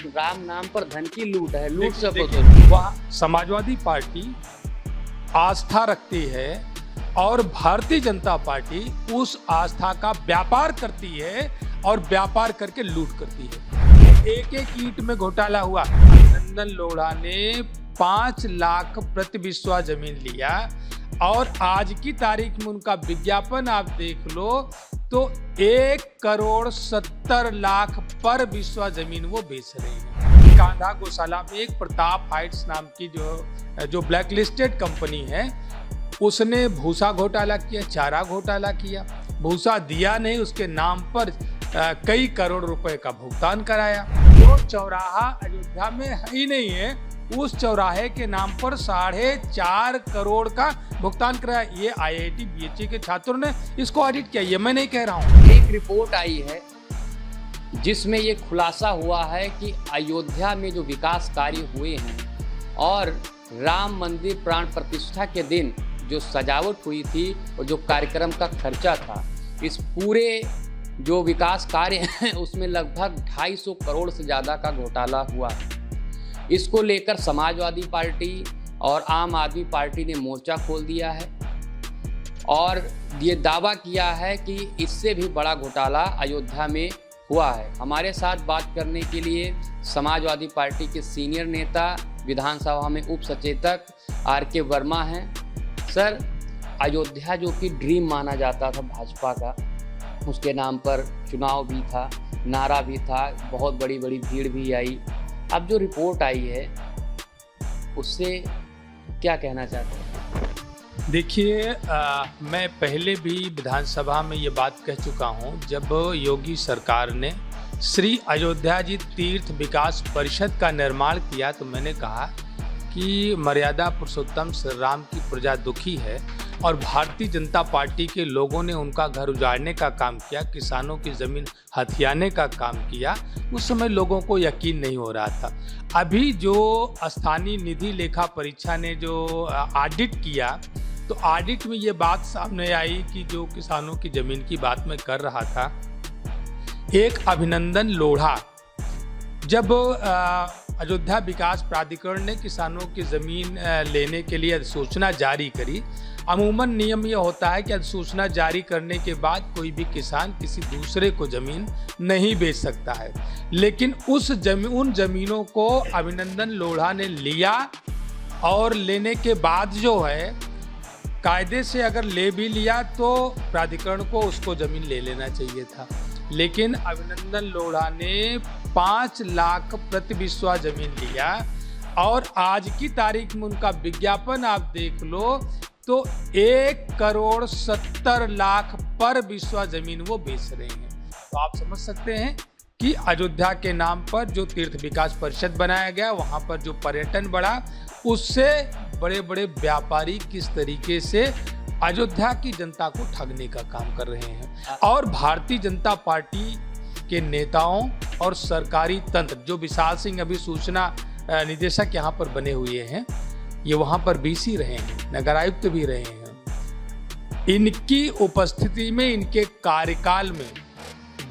राम नाम पर धन की लूट है, लूट सको तो। वह समाजवादी पार्टी आस्था रखती है और भारतीय जनता पार्टी उस आस्था का व्यापार करती है और व्यापार करके लूट करती है। एक एक ईंट में घोटाला हुआ। अभिनंदन लोढ़ा ने 5 लाख प्रति बिस्वा जमीन लिया और आज की तारीख में उनका विज्ञापन आप देख लो तो 1,70,00,000 पर बिस्वा जमीन वो बेच रहे हैं। कांधा गौशाला में एक प्रताप हाइट्स नाम की जो ब्लैक लिस्टेड कंपनी है, उसने भूसा घोटाला किया, चारा घोटाला किया। भूसा दिया नहीं, उसके नाम पर कई करोड़ रुपए का भुगतान कराया। जो चौराहा अयोध्या में ही नहीं है, उस चौराहे के नाम पर 4.5 करोड़ का भुगतान कराया। ये IIT BHE के छात्रों ने इसको ऑडिट किया, ये मैं नहीं कह रहा हूँ। एक रिपोर्ट आई है जिसमें ये खुलासा हुआ है कि अयोध्या में जो विकास कार्य हुए हैं और राम मंदिर प्राण प्रतिष्ठा के दिन जो सजावट हुई थी और जो कार्यक्रम का खर्चा था, इस पूरे जो विकास कार्य हैं उसमें लगभग 250 करोड़ से ज़्यादा का घोटाला हुआ। इसको लेकर समाजवादी पार्टी और आम आदमी पार्टी ने मोर्चा खोल दिया है और ये दावा किया है कि इससे भी बड़ा घोटाला अयोध्या में हुआ है। हमारे साथ बात करने के लिए समाजवादी पार्टी के सीनियर नेता, विधानसभा में उप सचेतक RK वर्मा हैं। सर, अयोध्या जो कि ड्रीम माना जाता था भाजपा का, उसके नाम पर चुनाव भी था, नारा भी था, बहुत बड़ी बड़ी भीड़ भी आई। अब जो रिपोर्ट आई है उससे क्या कहना चाहते हैं? देखिए, मैं पहले भी विधानसभा में ये बात कह चुका हूँ। जब योगी सरकार ने श्री अयोध्या जी तीर्थ विकास परिषद का निर्माण किया तो मैंने कहा कि मर्यादा पुरुषोत्तम श्री राम की प्रजा दुखी है और भारतीय जनता पार्टी के लोगों ने उनका घर उजाड़ने का काम किया, किसानों की ज़मीन हथियाने का काम किया। उस समय लोगों को यकीन नहीं हो रहा था। अभी जो स्थानीय निधि लेखा परीक्षा ने जो ऑडिट किया तो ऑडिट में ये बात सामने आई कि जो किसानों की ज़मीन की बात मैं कर रहा था, एक अभिनंदन लोढ़ा जब अयोध्या विकास प्राधिकरण ने किसानों की ज़मीन लेने के लिए अधिसूचना जारी करी। अमूमन नियम यह होता है कि अधिसूचना जारी करने के बाद कोई भी किसान किसी दूसरे को ज़मीन नहीं बेच सकता है, लेकिन उन ज़मीनों को अभिनंदन लोढ़ा ने लिया और लेने के बाद जो है कायदे से अगर ले भी लिया तो प्राधिकरण को उसको ज़मीन ले लेना चाहिए था, लेकिन अभिनंदन लोढ़ा ने 5 लाख प्रति बिस्वा जमीन लिया और आज की तारीख में उनका विज्ञापन आप देख लो तो 1,70,00,000 पर बिस्वा जमीन वो बेच रहे हैं। तो आप समझ सकते हैं कि अयोध्या के नाम पर जो तीर्थ विकास परिषद बनाया गया, वहाँ पर जो पर्यटन बढ़ा, उससे बड़े बड़े व्यापारी किस तरीके से अयोध्या की जनता को ठगने का काम कर रहे हैं। और भारतीय जनता पार्टी के नेताओं और सरकारी तंत्र, जो विशाल सिंह अभी सूचना निदेशक यहाँ पर बने हुए हैं, ये वहाँ पर BC रहे हैं, नगर आयुक्त भी रहे हैं, इनकी उपस्थिति में, इनके कार्यकाल में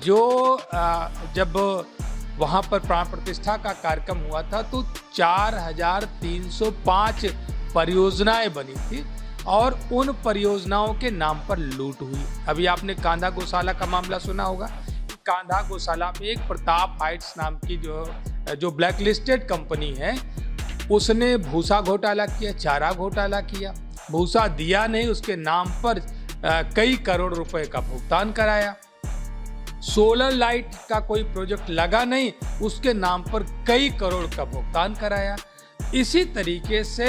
जो जब वहाँ पर प्राण प्रतिष्ठा का कार्यक्रम हुआ था तो 4,305 परियोजनाएं बनी थी और उन परियोजनाओं के नाम पर लूट हुई। अभी आपने कांधा गौशाला का मामला सुना होगा। कांधा गौशाला में एक प्रताप हाइट्स नाम की जो ब्लैक लिस्टेड कंपनी है, उसने भूसा घोटाला किया, चारा घोटाला किया। भूसा दिया नहीं, उसके नाम पर कई करोड़ रुपए का भुगतान कराया। सोलर लाइट का कोई प्रोजेक्ट लगा नहीं, उसके नाम पर कई करोड़ का भुगतान कराया। इसी तरीके से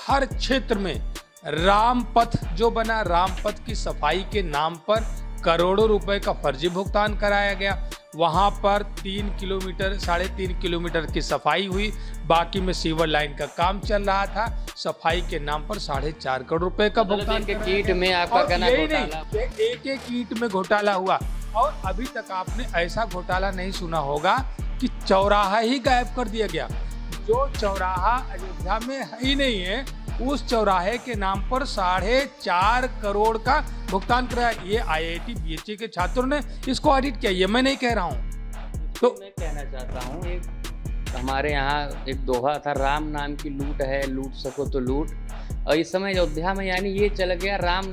हर क्षेत्र में रामपथ जो बना, रामपथ की सफाई के नाम पर करोड़ों रुपए का फर्जी भुगतान कराया गया। वहां पर 3 किलोमीटर 3.5 किलोमीटर की सफाई हुई, बाकी में सीवर लाइन का काम चल रहा था। सफाई के नाम पर 4.5 करोड़ रुपए का भुगतान। ईंट में आपका कहना घोटाला, एक ईंट में घोटाला हुआ। और अभी तक आपने ऐसा घोटाला नहीं सुना होगा कि चौराहा ही गायब कर दिया गया। जो चौराहा अयोध्या में ही नहीं है, उस चौराहे के नाम पर 4.5 करोड़ का भुगतान कराया। ये IIT BHE के छात्रों ने इसको ऑडिट किया, ये मैं नहीं कह रहा हूँ। तो मैं कहना चाहता हूँ, एक हमारे यहाँ एक दोहा था, राम नाम की लूट है, लूट सको तो लूट। और इस समय अयोध्या में यानी ये चल गया, राम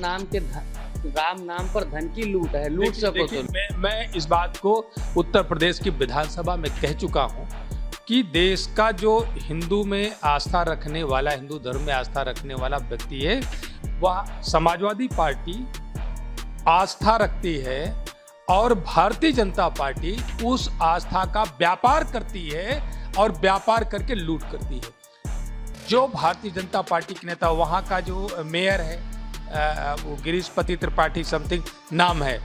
नाम पर धन की लूट है, लूट सको तो। मैं इस बात को उत्तर प्रदेश की विधानसभा में कह चुका हूँ कि देश का जो हिंदू में आस्था रखने वाला, हिंदू धर्म में आस्था रखने वाला व्यक्ति है, वह समाजवादी पार्टी आस्था रखती है और भारतीय जनता पार्टी उस आस्था का व्यापार करती है और व्यापार करके लूट करती है। जो भारतीय जनता पार्टी के नेता, वहाँ का जो मेयर है वो गिरीशपति त्रिपाठी समथिंग नाम है,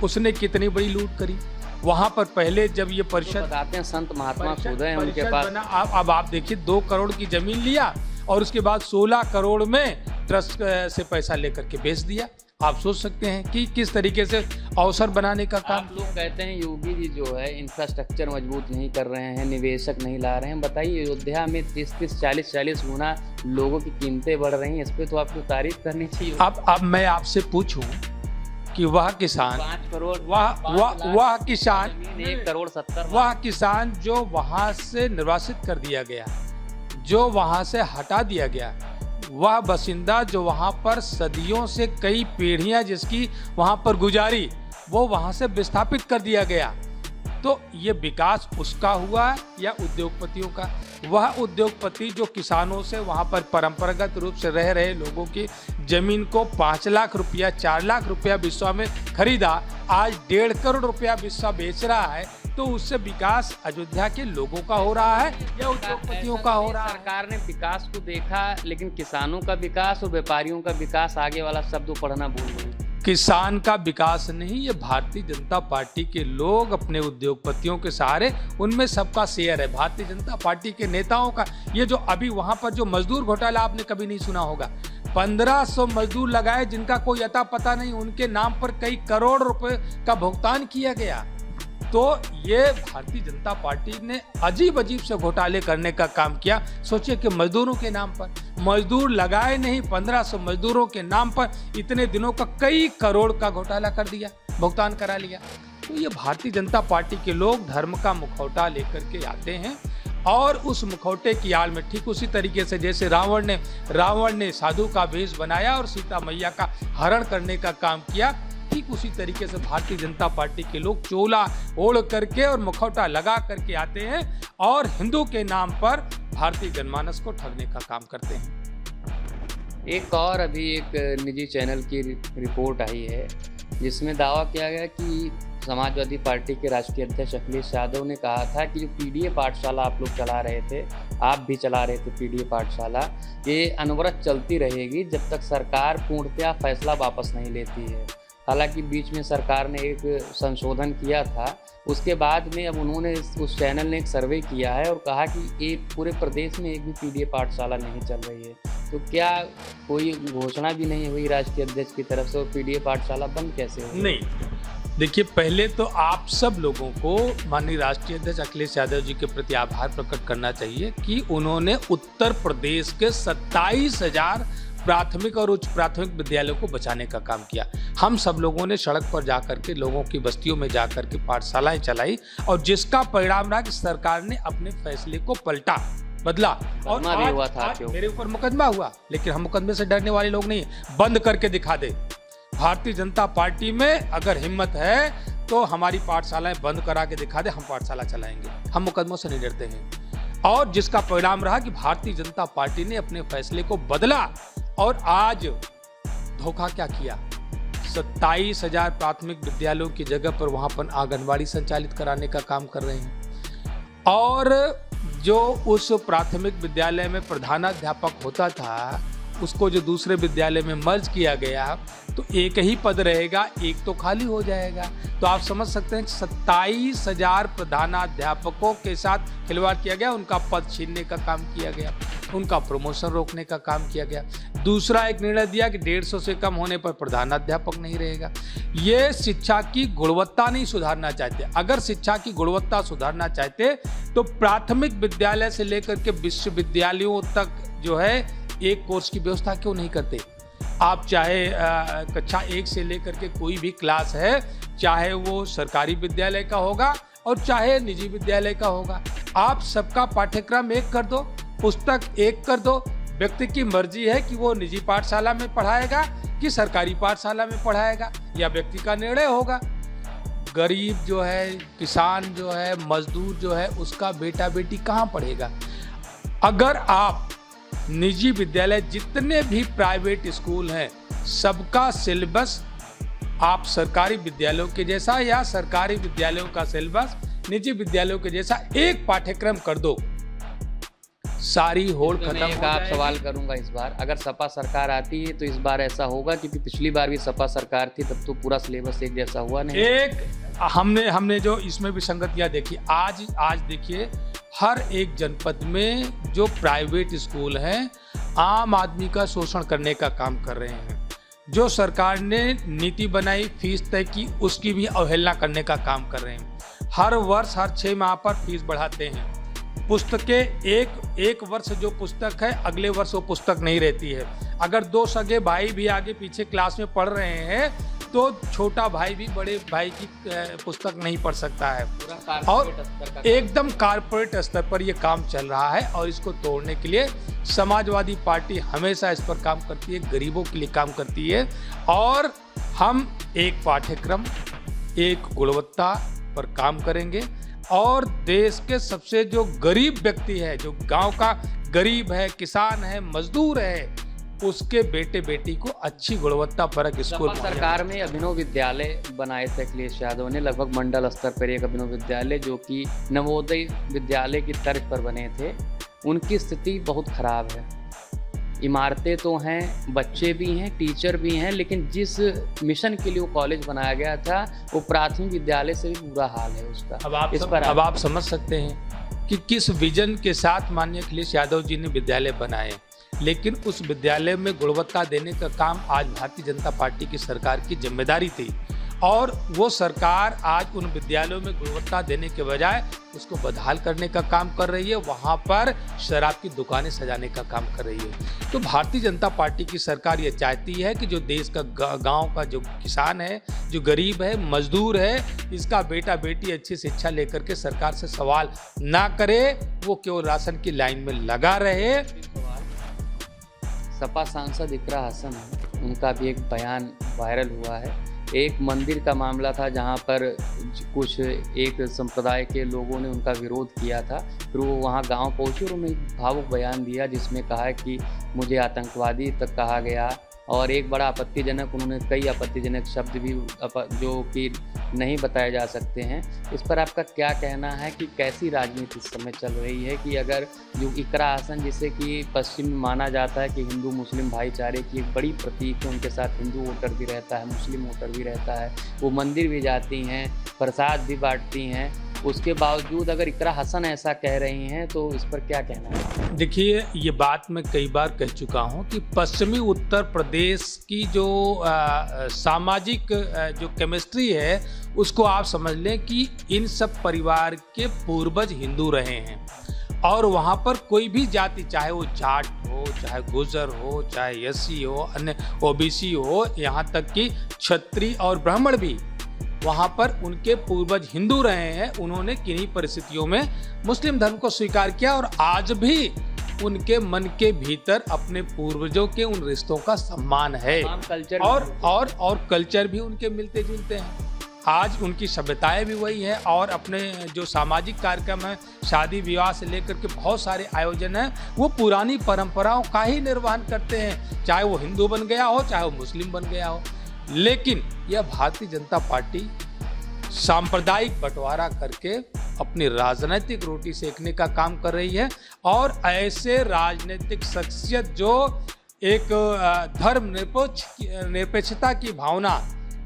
उसने कितनी बड़ी लूट करी। वहाँ पर पहले जब ये परिषद बताते हैं संत महात्मा खुद हैं उनके पास। अब आप देखिए, 2 करोड़ की जमीन लिया और उसके बाद 16 करोड़ में ट्रस्ट से पैसा लेकर के बेच दिया। आप सोच सकते हैं कि किस तरीके से अवसर बनाने का काम। आप लोग कहते हैं योगी जी जो है इंफ्रास्ट्रक्चर मजबूत नहीं कर रहे हैं, निवेशक नहीं ला रहे हैं। बताइए, अयोध्या में 30-30, 40-40 गुना लोगों की कीमतें बढ़ रही हैं, इस पे तो आपको तारीफ करनी चाहिए। अब मैं आपसे पूछूं कि वह किसान 5 करोड़ वह किसान 1,70,00,000 वह किसान जो वहां से निर्वासित कर दिया गया, जो वहां से हटा दिया गया, वह बासिंदा जो वहां पर सदियों से कई पीढ़ियां जिसकी वहां पर गुजारी, वो वहां से विस्थापित कर दिया गया। तो ये विकास उसका हुआ या उद्योगपतियों का? वह उद्योगपति जो किसानों से वहां पर परंपरागत रूप से रह रहे लोगों की जमीन को 5 लाख रुपया, 4 लाख रुपया बिस्वा में खरीदा, आज 1.5 करोड़ रुपया बिस्वा बेच रहा है। तो उससे विकास अयोध्या के लोगों का हो रहा है या उद्योगपतियों का हो रहा है? सरकार ने विकास को देखा, लेकिन किसानों का विकास और व्यापारियों का विकास, आगे वाला शब्द पढ़ना भूल गए। किसान का विकास नहीं, ये भारतीय जनता पार्टी के लोग अपने उद्योगपतियों के सहारे, उनमें सबका शेयर है। भारतीय जनता पार्टी के नेताओं का ये जो अभी वहां पर जो मजदूर घोटाला आपने कभी नहीं सुना होगा, 1500 मजदूर लगाए जिनका कोई अता पता नहीं, उनके नाम पर कई करोड़ रुपए का भुगतान किया गया। तो ये भारतीय जनता पार्टी ने अजीब से घोटाले करने का काम किया। सोचिए कि मजदूरों के नाम पर, मजदूर लगाए नहीं, 1500 मजदूरों के नाम पर इतने दिनों का कई करोड़ का घोटाला कर दिया, भुगतान करा लिया। तो ये भारतीय जनता पार्टी के लोग धर्म का मुखौटा लेकर के आते हैं और उस मुखौटे की आड़ में, ठीक उसी तरीके से जैसे रावण ने साधु का वेश बनाया और सीता मैया का हरण करने का काम किया, ठीक उसी तरीके से भारतीय जनता पार्टी के लोग चोला ओढ़ करके और मुखौटा लगा करके आते हैं और हिंदू के नाम पर भारतीय जनमानस को ठगने का काम करते हैं। एक और अभी एक निजी चैनल की रिपोर्ट आई है जिसमें दावा किया गया कि समाजवादी पार्टी के राष्ट्रीय अध्यक्ष अखिलेश यादव ने कहा था कि जो पीडीए पाठशाला आप लोग चला रहे थे, आप भी चला रहे थे पीडीए पाठशाला, ये अनवरत चलती रहेगी जब तक सरकार पूर्णतया फैसला वापस नहीं लेती है। हालांकि बीच में सरकार ने एक संशोधन किया था, उसके बाद में अब उन्होंने उस चैनल ने एक सर्वे किया है और कहा कि एक पूरे प्रदेश में एक भी पीडीए पाठशाला नहीं चल रही है। तो क्या कोई घोषणा भी नहीं हुई राष्ट्रीय अध्यक्ष की तरफ से और पीडीए पाठशाला बंद कैसे हुई? नहीं, देखिए, पहले तो आप सब लोगों को माननीय राष्ट्रीय अध्यक्ष अखिलेश यादव जी के प्रति आभार प्रकट करना चाहिए कि उन्होंने उत्तर प्रदेश के 27,000 प्राथमिक और उच्च प्राथमिक विद्यालयों को बचाने का काम किया। हम सब लोगों ने सड़क पर जाकर के, लोगों की बस्तियों में जाकर के पाठशालाएं चलाई और जिसका परिणाम रहा कि सरकार ने अपने फैसले को बदला और भी हुआ था। आज मेरे ऊपर मुकदमा हुआ, लेकिन हम मुकदमे से डरने वाले लोग नहीं, बंद करके दिखा दे। भारतीय जनता पार्टी में अगर हिम्मत है तो हमारी पाठशालाएं बंद करा के दिखा दे, हम पाठशाला चलाएंगे, हम मुकदमों से नहीं डरते हैं। और जिसका परिणाम रहा कि भारतीय जनता पार्टी ने अपने फैसले को बदला और आज धोखा क्या किया, 27,000 प्राथमिक विद्यालयों की जगह पर वहां पर आंगनबाड़ी संचालित कराने का काम कर रहे हैं। और जो उस प्राथमिक विद्यालय में प्रधानाध्यापक होता था, उसको जो दूसरे विद्यालय में मर्ज किया गया, तो एक ही पद रहेगा, एक तो खाली हो जाएगा। तो आप समझ सकते हैं 27,000 प्रधानाध्यापकों के साथ खिलवाड़ किया गया, उनका पद छीनने का काम किया गया, उनका प्रमोशन रोकने का काम किया गया। दूसरा एक निर्णय दिया कि 150 से कम होने पर प्रधानाध्यापक नहीं रहेगा। ये शिक्षा की गुणवत्ता नहीं सुधारना चाहते। अगर शिक्षा की गुणवत्ता सुधारना चाहते तो प्राथमिक विद्यालय से लेकर के विश्वविद्यालयों तक जो है एक कोर्स की व्यवस्था क्यों नहीं करते? आप चाहे कक्षा 1 से लेकर के कोई भी क्लास है, चाहे वो सरकारी विद्यालय का होगा और चाहे निजी विद्यालय का होगा, आप सबका पाठ्यक्रम एक कर दो, पुस्तक एक कर दो। व्यक्ति की मर्जी है कि वो निजी पाठशाला में पढ़ाएगा कि सरकारी पाठशाला में पढ़ाएगा, या व्यक्ति का निर्णय होगा। गरीब जो है, किसान जो है, मजदूर जो है, उसका बेटा बेटी कहाँ पढ़ेगा? अगर आप निजी विद्यालय, जितने भी प्राइवेट स्कूल हैं, सबका सिलेबस आप सरकारी विद्यालयों के जैसा या सरकारी विद्यालयों का सिलेबस निजी विद्यालयों के जैसा एक पाठ्यक्रम कर दो, सारी होड़ तो खत्म मैं हो एक आप जाएगी। सवाल करूंगा इस बार, अगर सपा सरकार आती है तो इस बार ऐसा होगा? क्योंकि पिछली बार भी सपा सरकार थी, तब तो पूरा सिलेबस एक जैसा हुआ नहीं। एक हमने जो इसमें विसंगतियां देखी, आज देखिए हर एक जनपद में जो प्राइवेट स्कूल हैं, आम आदमी का शोषण करने का काम कर रहे हैं। जो सरकार ने नीति बनाई, फीस तय की, उसकी भी अवहेलना करने का काम कर रहे हैं। हर वर्ष हर 6 माह पर फीस बढ़ाते हैं। पुस्तकें एक वर्ष जो पुस्तक है, अगले वर्ष वो पुस्तक नहीं रहती है। अगर 2 सगे भाई भी आगे पीछे क्लास में पढ़ रहे हैं तो छोटा भाई भी बड़े भाई की पुस्तक नहीं पढ़ सकता है। और एकदम कारपोरेट स्तर पर ये काम चल रहा है, और इसको तोड़ने के लिए समाजवादी पार्टी हमेशा इस पर काम करती है, गरीबों के लिए काम करती है। और हम एक पाठ्यक्रम, एक गुणवत्ता पर काम करेंगे, और देश के सबसे जो गरीब व्यक्ति है, जो गांव का गरीब है, किसान है, मजदूर है, उसके बेटे बेटी को अच्छी गुणवत्ता परक स्कूल। सपा सरकार में अभिनव विद्यालय बनाए थे अखिलेश यादव ने, लगभग मंडल स्तर पर एक अभिनव विद्यालय, जो कि नवोदय विद्यालय की तर्ज पर बने थे। उनकी स्थिति बहुत खराब है। इमारतें तो हैं, बच्चे भी हैं, टीचर भी हैं, लेकिन जिस मिशन के लिए वो कॉलेज बनाया गया था, वो प्राथमिक विद्यालय से भी बुरा हाल है उसका। अब आप समझ सकते हैं कि किस विजन के साथ माननीय अखिलेश यादव जी ने विद्यालय बनाए, लेकिन उस विद्यालय में गुणवत्ता देने का काम आज भारतीय जनता पार्टी की सरकार की जिम्मेदारी थी। और वो सरकार आज उन विद्यालयों में गुणवत्ता देने के बजाय उसको बदहाल करने का काम कर रही है, वहाँ पर शराब की दुकानें सजाने का काम कर रही है। तो भारतीय जनता पार्टी की सरकार ये चाहती है कि जो देश का गांव का जो किसान है, जो गरीब है, मजदूर है, इसका बेटा बेटी अच्छी शिक्षा लेकर के सरकार से सवाल ना करे, वो केवल राशन की लाइन में लगा रहे। सपा सांसद इकरा हसन, उनका भी एक बयान वायरल हुआ है। एक मंदिर का मामला था जहां पर कुछ एक संप्रदाय के लोगों ने उनका विरोध किया था, फिर वो वहां गांव पहुंचे और उन्होंने भावुक बयान दिया, जिसमें कहा है कि मुझे आतंकवादी तक कहा गया। और एक बड़ा आपत्तिजनक, उन्होंने कई आपत्तिजनक शब्द भी जो कि नहीं बताए जा सकते हैं। इस पर आपका क्या कहना है कि कैसी राजनीति इस समय चल रही है कि अगर जो इकरा हसन, जिसे कि पश्चिम में माना जाता है कि हिंदू मुस्लिम भाईचारे की एक बड़ी प्रतीक है, उनके साथ हिंदू वोटर भी रहता है, मुस्लिम वोटर भी रहता है, वो मंदिर भी जाती हैं, प्रसाद भी बांटती हैं, उसके बावजूद अगर इकरा हसन ऐसा कह रही हैं तो इस पर क्या कहना है? देखिए, ये बात मैं कई बार कह चुका हूँ कि पश्चिमी उत्तर प्रदेश की जो सामाजिक जो केमिस्ट्री है, उसको आप समझ लें कि इन सब परिवार के पूर्वज हिंदू रहे हैं, और वहाँ पर कोई भी जाति, चाहे वो जाट हो, चाहे गुर्जर हो, चाहे एससी हो, अन्य ओबीसी हो, यहाँ तक कि क्षत्रिय और ब्राह्मण भी, वहाँ पर उनके पूर्वज हिंदू रहे हैं। उन्होंने किन्हीं परिस्थितियों में मुस्लिम धर्म को स्वीकार किया, और आज भी उनके मन के भीतर अपने पूर्वजों के उन रिश्तों का सम्मान है, कल्चर और कल्चर भी उनके मिलते जुलते हैं। आज उनकी सभ्यताएं भी वही है, और अपने जो सामाजिक कार्यक्रम है, शादी विवाह से लेकर के बहुत सारे आयोजन हैं, वो पुरानी परंपराओं का ही निर्वहन करते हैं, चाहे वो हिंदू बन गया हो, चाहे वो मुस्लिम बन गया हो। लेकिन यह भारतीय जनता पार्टी सांप्रदायिक बंटवारा करके अपनी राजनीतिक रोटी सेकने का काम कर रही है, और ऐसे राजनीतिक शख्सियत जो एक धर्म निरपेक्षता की भावना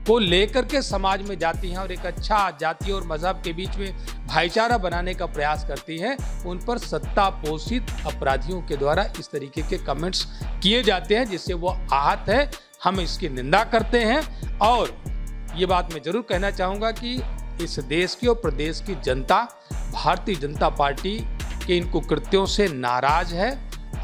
को लेकर के समाज में जाती हैं और एक अच्छा जाति और मजहब के बीच में भाईचारा बनाने का प्रयास करती हैं, उन पर सत्ता पोषित अपराधियों के द्वारा इस तरीके के कमेंट्स किए जाते हैं, जिससे वो आहत है। हम इसकी निंदा करते हैं, और ये बात मैं जरूर कहना चाहूँगा कि इस देश की और प्रदेश की जनता भारतीय जनता पार्टी के इन कुकृत्यों से नाराज है,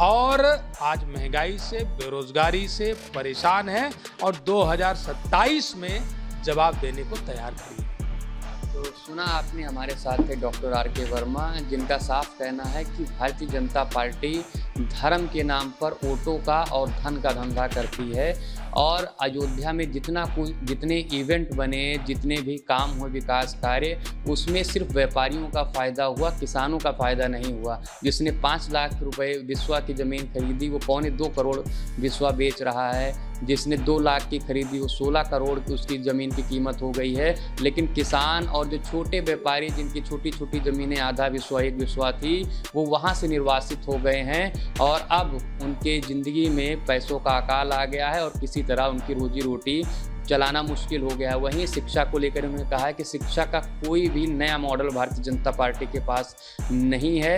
और आज महंगाई से, बेरोजगारी से परेशान है, और 2027 में जवाब देने को तैयार खड़ी है। तो सुना आपने, हमारे साथ थे डॉक्टर आर के वर्मा, जिनका साफ कहना है कि भारतीय जनता पार्टी धर्म के नाम पर वोटों का और धन का धंधा करती है और अयोध्या में जितने इवेंट बने, जितने भी काम हुए विकास कार्य, उसमें सिर्फ व्यापारियों का फ़ायदा हुआ, किसानों का फ़ायदा नहीं हुआ। जिसने 5 लाख रुपए विश्वा की ज़मीन खरीदी वो 2.25 करोड़ विश्वा बेच रहा है। जिसने 2 लाख की खरीदी वो 16 करोड़ की उसकी ज़मीन की कीमत हो गई है। लेकिन किसान और जो छोटे व्यापारी जिनकी छोटी छोटी ज़मीनें आधा विश्वा 1 विश्वा थी, वो वहाँ से निर्वासित हो गए हैं और अब उनके ज़िंदगी में पैसों का अकाल आ गया है और किसी तरह उनकी रोजी रोटी चलाना मुश्किल हो गया है। वहीं शिक्षा को लेकर उन्होंने कहा है कि शिक्षा का कोई भी नया मॉडल भारतीय जनता पार्टी के पास नहीं है।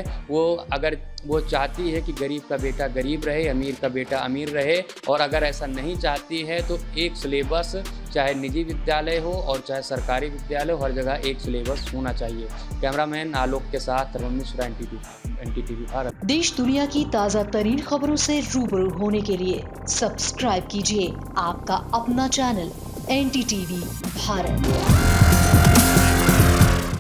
अगर वो चाहती है कि गरीब का बेटा गरीब रहे, अमीर का बेटा अमीर रहे, और अगर ऐसा नहीं चाहती है तो एक सिलेबस, चाहे निजी विद्यालय हो और चाहे सरकारी विद्यालय हो, हर जगह एक सिलेबस होना चाहिए। कैमरामैन आलोक के साथ रमन मिश्रा, NTTV भारत। देश दुनिया की ताज़ा तरीन खबरों से रूबरू होने के लिए सब्सक्राइब कीजिए आपका अपना चैनल NTTV भारत।